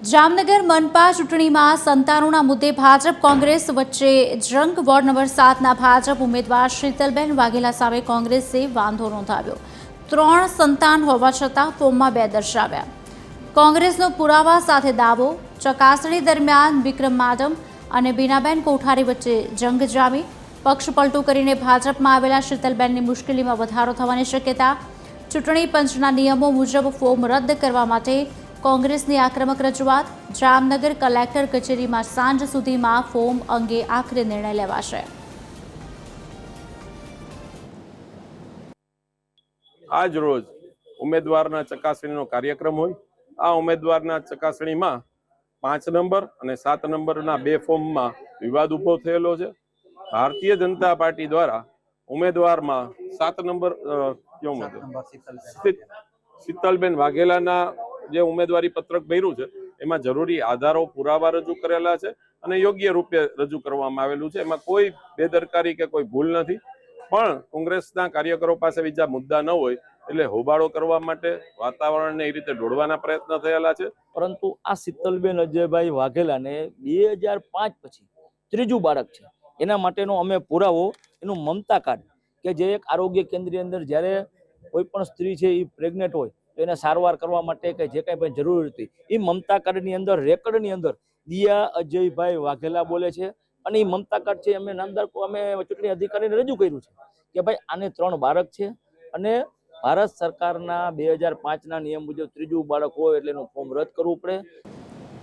જામનગર મનપા ચૂંટણીમાં સંતાનોના મુદ્દે ભાજપ કોંગ્રેસ વચ્ચે જંગ. વોર્ડ નંબર 7ના ભાજપ ઉમેદવાર શીતલબેન વાઘેલા સામે કોંગ્રેસે વાંધો નોંધાવ્યો. 3 સંતાન હોવા છતાં ફોર્મમાં 2 દર્શાવ્યા. કોંગ્રેસનો પુરાવા સાથે દાવો. ચકાસણી દરમિયાન વિક્રમ માડમ અને બીનાબેન કોઠારી વચ્ચે જંગ જામી. પક્ષ પલટો કરીને ભાજપમાં આવેલા શીતલબેનની મુશ્કેલીમાં વધારો થવાની શક્યતા. ચૂંટણી પંચના નિયમો મુજબ ફોર્મ રદ કરવા માટે કોંગ્રેસની આક્રમક રજૂઆત. જામનગર કલેક્ટર કચેરીમાં સાંજ સુધીમાં ફોર્મ અંગે આખરે નિર્ણય લેવાશે. આજ રોજ ઉમેદવારના ચકાસણીનો કાર્યક્રમ હોય. આ ઉમેદવારના ચકાસણીમાં 5 નંબર અને 7 નંબરના 2 ફોર્મમાં વિવાદ ઉભો થયેલો છે. ભારતીય જનતા પાર્ટી દ્વારા ઉમેદવારમાં 7 નંબર શીતલબેન વાઘેલાના જે ઉમેદવારી પત્રક ભર્યું છે એમાં જરૂરી આધારો પુરાવા રજૂ કરેલા છે અને યોગ્ય રૂપે રજૂ કરવામાં આવેલું છે. એમાં કોઈ બેદરકારી કે કોઈ ભૂલ નથી. પણ કોંગ્રેસના કાર્યકરો પાસે બીજા મુદ્દા ન હોય એટલે હોબાળો કરવા માટે વાતાવરણને એ રીતે ઢોળવાના પ્રયત્ન થયેલા છે. પરંતુ આ શીતલબેન અજયભાઈ વાઘેલાને 2005 પછી ત્રીજું બાળક છે. એના માટેનો અમે પુરાવો એનું મમતા કાર્ડ કે જે એક આરોગ્ય કેન્દ્રની અંદર જ્યારે કોઈ પણ સ્ત્રી છે એ પ્રેગ્નેન્ટ હોય તો એને સારવાર કરવા માટે કે જે કાંઈ પણ જરૂર હતી એ મમતા કાર્ડની અંદર રેકર્ડની અંદર દિયા અજયભાઈ વાઘેલા બોલે છે. અને એ મમતા કાર્ડ છે અમે નામદાર અમે ચૂંટણી અધિકારીને રજૂ કર્યું છે કે ભાઈ આને 3 બાળક છે અને ભારત સરકારના 2005ના નિયમ મુજબ ત્રીજું બાળક હોય એટલે એનું ફોર્મ રદ કરવું પડે.